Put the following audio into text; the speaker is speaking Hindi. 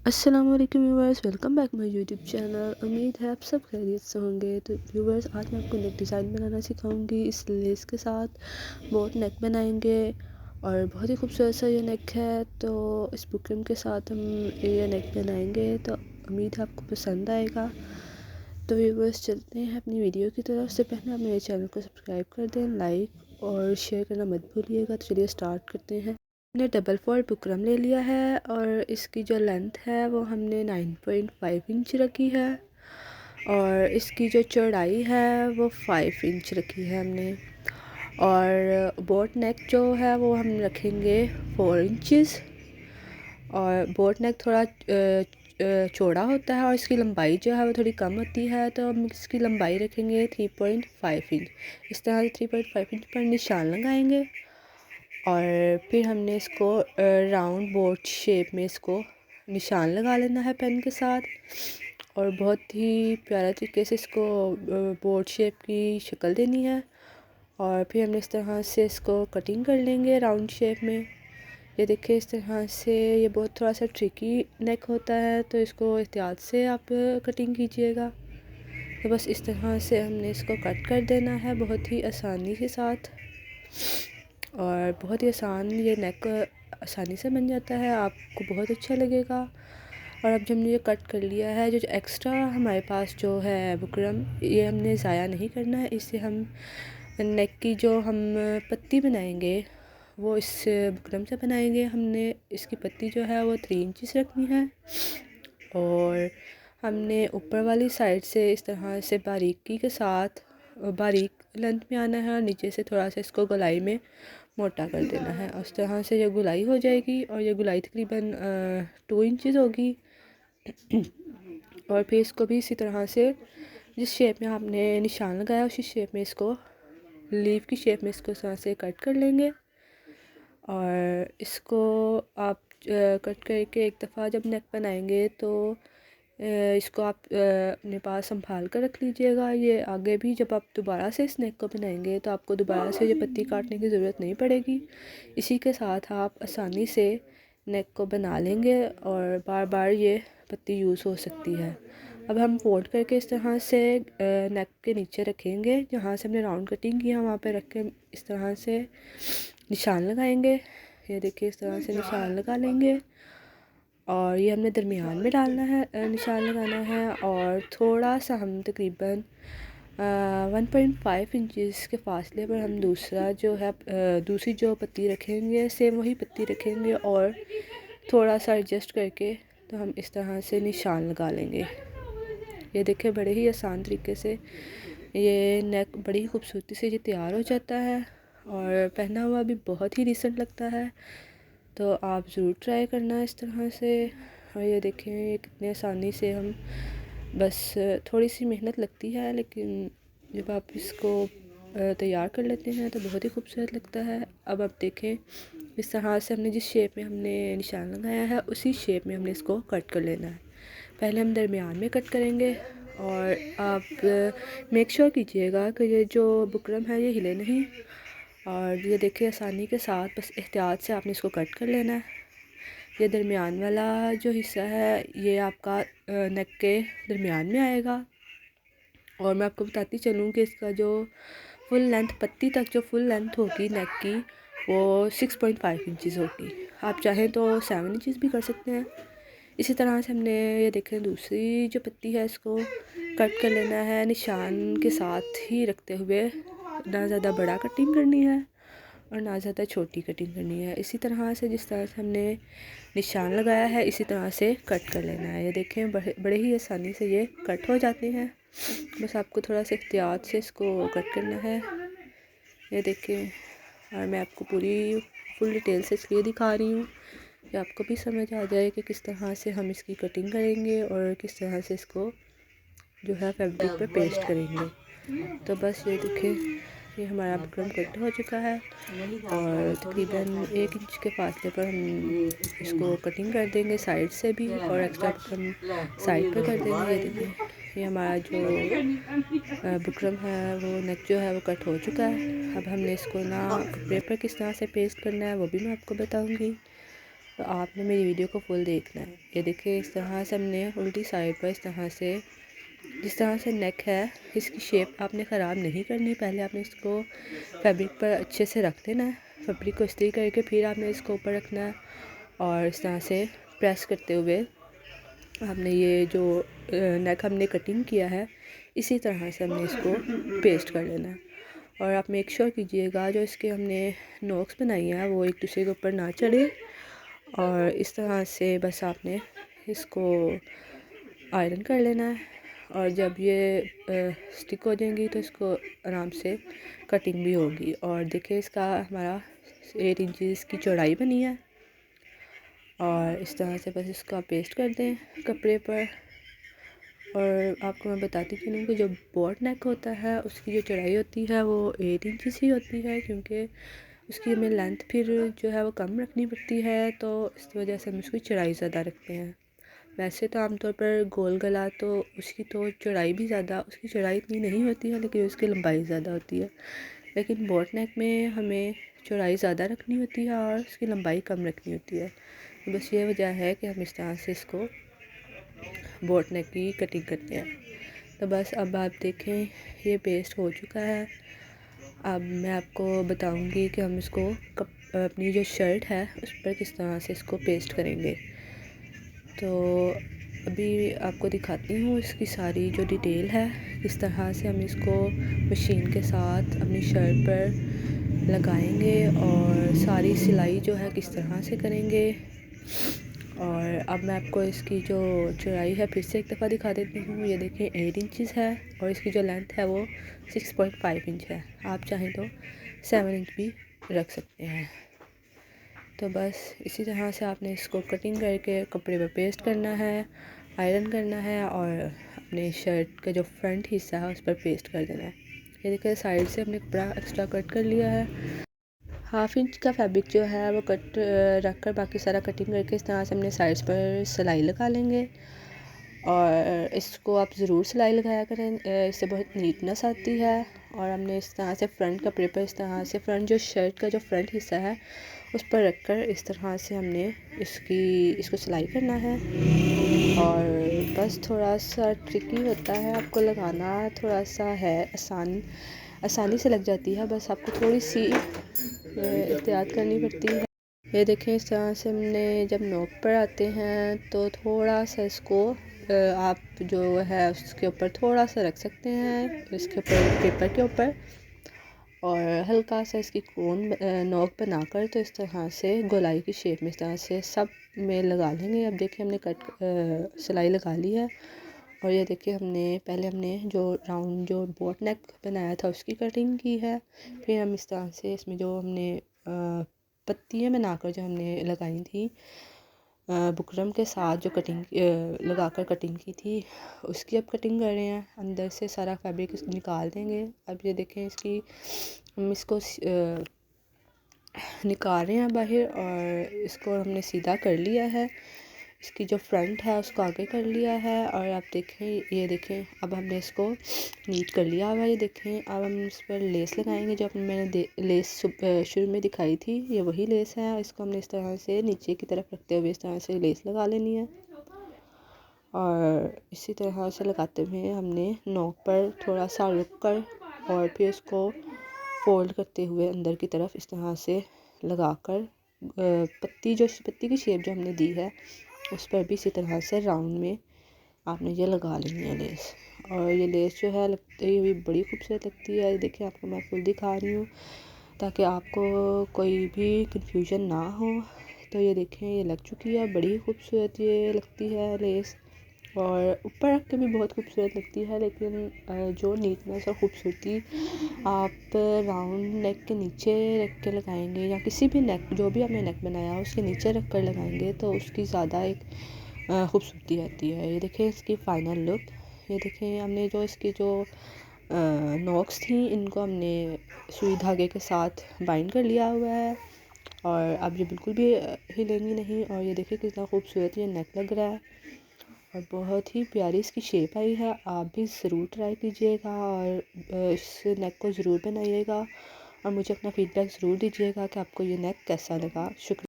अस्सलाम वालेकुम viewers, welcome back my YouTube channel. उम्मीद है आप सब खैरियत से होंगे। तो व्यूवर्स, आज मैं आपको नेक डिज़ाइन बनाना सिखाऊंगी। इस लेस के साथ बोट नेक बनाएंगे और बहुत ही खूबसूरत सा ये नेक है। तो इस बुकरम के साथ हम ये नेक बनाएंगे, तो उम्मीद है आपको पसंद आएगा। तो व्यूवर्स, चलते हैं अपनी वीडियो की तरफ। से पहले आप मेरे चैनल को सब्सक्राइब कर दें, लाइक और शेयर करना मत भूलिएगा। तो चलिए स्टार्ट करते हैं। हमने डबल फोल्ड बुकरम ले लिया है और इसकी जो लेंथ है वो हमने 9.5 इंच रखी है और इसकी जो चौड़ाई है वो 5 इंच रखी है हमने। और बोट नेक जो है वो हम रखेंगे 4 इंचज़। और बोट नेक थोड़ा चौड़ा होता है और इसकी लंबाई जो है वो थोड़ी कम होती है, तो हम इसकी लंबाई रखेंगे 3.5 इंच। इस तरह से 3.5 इंच पर निशान लगाएंगे और फिर हमने इसको राउंड बोट शेप में इसको निशान लगा लेना है पेन के साथ। और बहुत ही प्यारा तरीके से इसको बोट शेप की शक्ल देनी है। और फिर हमने इस तरह से इसको कटिंग कर लेंगे राउंड शेप में। ये देखिए, इस तरह से ये बहुत थोड़ा सा ट्रिकी नेक होता है, तो इसको एहतियात से आप कटिंग कीजिएगा। तो बस इस तरह से हमने इसको कट कर देना है बहुत ही आसानी के साथ। और बहुत ही आसान ये नेक आसानी से बन जाता है, आपको बहुत अच्छा लगेगा। और अब जब हमने ये कट कर लिया है, जो एक्स्ट्रा हमारे पास जो है बुकरम, ये हमने ज़ाया नहीं करना है। इससे हम नेक की जो हम पत्ती बनाएंगे वो इस बुकरम से बनाएंगे। हमने इसकी पत्ती जो है वो 3 इंच रखनी है और हमने ऊपर वाली साइड से इस तरह से बारीकी के साथ बारीक लेंथ में आना है और नीचे से थोड़ा सा इसको गोलाई में मोटा कर देना है। उस तरह से ये गुलाई हो जाएगी और ये गुलाई तकरीबन 2 इंचज़ होगी। और फिर इसको भी इसी तरह से जिस शेप में आपने निशान लगाया उसी शेप में इसको लीव की शेप में इसको इस तरह से कट कर लेंगे। और इसको आप कट करके एक दफ़ा जब नेक बनाएंगे तो इसको आप अपने पास संभाल कर रख लीजिएगा। ये आगे भी जब आप दोबारा से इस नेक को बनाएंगे तो आपको दोबारा से ये पत्ती काटने की ज़रूरत नहीं पड़ेगी। इसी के साथ आप आसानी से नेक को बना लेंगे और बार बार ये पत्ती यूज़ हो सकती है। अब हम फोल्ड करके इस तरह से नेक के नीचे रखेंगे, जहाँ से हमने राउंड कटिंग किया वहाँ पे रख के इस तरह से निशान लगाएंगे। ये देखिए, इस तरह से निशान लगा लेंगे और ये हमने दरमियान में डालना है, निशान लगाना है। और थोड़ा सा हम तकरीबन 1.5 इंचज़ के फासले पर हम दूसरा जो है दूसरी जो पत्ती रखेंगे, सेम वही पत्ती रखेंगे और थोड़ा सा एडजस्ट करके तो हम इस तरह से निशान लगा लेंगे। ये देखिए, बड़े ही आसान तरीके से ये नेक बड़ी ही खूबसूरती से ये तैयार हो जाता है और पहना हुआ भी बहुत ही डिसेंट लगता है। तो आप ज़रूर ट्राई करना इस तरह से। और ये देखें, ये कितने आसानी से हम बस थोड़ी सी मेहनत लगती है, लेकिन जब आप इसको तैयार कर लेते हैं तो बहुत ही खूबसूरत लगता है। अब आप देखें, इस तरह से हमने जिस शेप में हमने निशान लगाया है उसी शेप में हमने इसको कट कर लेना है। पहले हम दरमियान में कट करेंगे और आप मेक श्योर कीजिएगा कि ये जो बुकरम है ये हिले नहीं। और ये देखिए, आसानी के साथ बस एहतियात से आपने इसको कट कर लेना है। ये दरमियान वाला जो हिस्सा है ये आपका नेक के दरमियान में आएगा। और मैं आपको बताती चलूँ कि इसका जो फुल लेंथ पत्ती तक जो फुल लेंथ होगी नेक की वो 6.5 इंचज़ होगी। आप चाहें तो 7 इंचज़ भी कर सकते हैं। इसी तरह से हमने ये देखें दूसरी जो पत्ती है इसको कट कर लेना है, निशान के साथ ही रखते हुए। ना ज़्यादा बड़ा कटिंग करनी है और ना ज़्यादा छोटी कटिंग करनी है। इसी तरह से जिस तरह से हमने निशान लगाया है इसी तरह से कट कर लेना है। ये देखें, बड़े ही आसानी से ये कट हो जाते हैं। बस आपको थोड़ा सा एहतियात से इसको कट करना है। ये देखें, और मैं आपको पूरी फुल डिटेल से इसलिए दिखा रही हूँ कि आपको भी समझ आ जाए कि किस तरह से हम इसकी कटिंग करेंगे और किस तरह से इसको जो है फैब्रिक पे पेस्ट करेंगे। तो बस ये देखें, ये हमारा बुकरम कट हो चुका है और तकरीबन 1 इंच के फासले पर हम इसको कटिंग कर देंगे साइड से भी और एक्स्ट्रा बुकरम साइड पे कर देंगे। ये देखें, ये हमारा जो बुकरम है वो नेक जो है वो कट हो चुका है। अब हमने इसको ना कपड़े पर किस तरह से पेस्ट करना है वो भी मैं आपको बताऊंगी। तो आपने मेरी वीडियो को फुल देखना है। ये देखिए इस तरह से हमने उल्टी साइड पर इस तरह से, जिस तरह से नेक है इसकी शेप आपने ख़राब नहीं करनी। पहले आपने इसको फैब्रिक पर अच्छे से रख देना है, फैब्रिक को इस्त्री करके फिर आपने इसको ऊपर रखना है और इस तरह से प्रेस करते हुए हमने ये जो नेक हमने कटिंग किया है इसी तरह से हमने इसको पेस्ट कर लेना है। और आप मेक श्योर कीजिएगा जो इसके हमने नोक्स बनाई हैं वो एक दूसरे के ऊपर ना चढ़े। और इस तरह से बस आपने इसको आयरन कर लेना है और जब ये स्टिक हो जाएंगी तो इसको आराम से कटिंग भी होगी। और देखिए इसका हमारा 8 इंचज़ की चौड़ाई बनी है और इस तरह से बस इसका पेस्ट कर दें कपड़े पर। और आपको मैं बताती चलूँ कि जो बोट नेक होता है उसकी जो चौड़ाई होती है वो 8 इंचज़ ही होती है, क्योंकि उसकी हमें लेंथ फिर जो है वो कम रखनी पड़ती है, तो इस वजह से हम उसकी चौड़ाई ज़्यादा रखते हैं। वैसे तो आमतौर पर गोल गला तो उसकी तो चौड़ाई भी ज़्यादा, उसकी चौड़ाई इतनी नहीं होती है लेकिन उसकी लंबाई ज़्यादा होती है। लेकिन बोट नेक में हमें चौड़ाई ज़्यादा रखनी होती है और उसकी लंबाई कम रखनी होती है। तो बस ये वजह है कि हम इस तरह से इसको बोट नेक की कटिंग करते हैं। तो बस अब आप देखें ये पेस्ट हो चुका है। अब मैं आपको बताऊंगी कि हम इसको अपनी जो शर्ट है उस पर किस तरह से इसको पेस्ट करेंगे। तो अभी आपको दिखाती हूँ इसकी सारी जो डिटेल है, किस तरह से हम इसको मशीन के साथ अपनी शर्ट पर लगाएंगे और सारी सिलाई जो है किस तरह से करेंगे। और अब मैं आपको इसकी जो चौड़ाई है फिर से एक दफ़ा दिखा देती हूँ। ये देखें 8 इंचज़ है और इसकी जो लेंथ है वो 6.5 इंच है। आप चाहें तो 7 इंच भी रख सकते हैं। तो बस इसी तरह से आपने इसको कटिंग करके कपड़े पर पेस्ट करना है, आयरन करना है और अपने शर्ट का जो फ्रंट हिस्सा है उस पर पेस्ट कर देना है। ये देखिए साइड से हमने कपड़ा एक्स्ट्रा कट कर लिया है। 1/2 इंच का फैब्रिक जो है वो कट रख कर बाकी सारा कटिंग करके इस तरह से हमने साइड्स पर सिलाई लगा लेंगे। और इसको आप ज़रूर सिलाई लगाया करें, इससे बहुत नीटनेस आती है। और हमने इस तरह से फ्रंट कपड़े पर इस तरह से फ्रंट जो शर्ट का जो फ्रंट हिस्सा है उस पर रखकर इस तरह से हमने इसको सिलाई करना है। और बस थोड़ा सा ट्रिकी होता है, आपको लगाना थोड़ा सा है आसानी से लग जाती है, बस आपको थोड़ी सी एहतियात करनी पड़ती है। ये देखें इस तरह से हमने जब नोक पर आते हैं तो थोड़ा सा इसको आप जो है उसके ऊपर थोड़ा सा रख सकते हैं, इसके ऊपर पेपर के ऊपर, और हल्का सा इसकी कोन नोक बनाकर तो इस तरह से गोलाई की शेप में इस तरह से सब में लगा लेंगे। अब देखिए हमने सिलाई लगा ली है। और ये देखिए पहले हमने जो राउंड जो बोट नेक बनाया था उसकी कटिंग की है। फिर हम इस तरह से इसमें जो हमने पत्तियाँ बनाकर जो हमने लगाई थी बुकरम के साथ जो कटिंग लगाकर कटिंग की थी उसकी अब कटिंग कर रहे हैं। अंदर से सारा फैब्रिक निकाल देंगे। अब ये देखें हम इसको निकाल रहे हैं बाहर और इसको हमने सीधा कर लिया है। इसकी जो फ्रंट है उसको आगे कर लिया है। और आप देखें ये देखें अब हमने इसको नीट कर लिया हुआ है। ये देखें अब हम इस पर लेस लगाएंगे। जो मैंने लेस शुरू में दिखाई थी ये वही लेस है। इसको हमने इस तरह से नीचे की तरफ रखते हुए इस तरह से लेस लगा लेनी है। और इसी तरह से लगाते हुए हमने नोक पर थोड़ा सा रुक कर और फिर इसको फोल्ड करते हुए अंदर की तरफ इस तरह से लगाकर पत्ती की शेप जो हमने दी है उस पर भी इसी तरह से राउंड में आपने ये लगा लेनी है लेस। और ये लेस जो है लगती हुई बड़ी खूबसूरत लगती है। देखिए आपको मैं फुल दिखा रही हूँ ताकि आपको कोई भी कंफ्यूजन ना हो। तो ये देखें ये लग चुकी है, बड़ी खूबसूरत ये लगती है लेस और ऊपर रख के भी बहुत खूबसूरत लगती है। लेकिन जो नीटनेस और ख़ूबसूरती आप राउंड नेक के नीचे रख के लगाएंगे या किसी भी नेक जो भी आपने नेक बनाया उसके नीचे रख कर लगाएंगे तो उसकी ज़्यादा एक खूबसूरती आती है। ये देखें इसकी फ़ाइनल लुक। ये देखें हमने जो इसकी जो नोक्स थी इनको हमने सुई धागे के साथ बाइंड कर लिया हुआ है और अब ये बिल्कुल भी हिलेंगी नहीं। और ये देखिए कितना खूबसूरत ये नेक लग रहा है और बहुत ही प्यारी इसकी शेप आई है। आप भी ज़रूर ट्राई कीजिएगा और इस नेक को ज़रूर बनाइएगा और मुझे अपना फ़ीडबैक ज़रूर दीजिएगा कि आपको ये नेक कैसा लगा। शुक्रिया।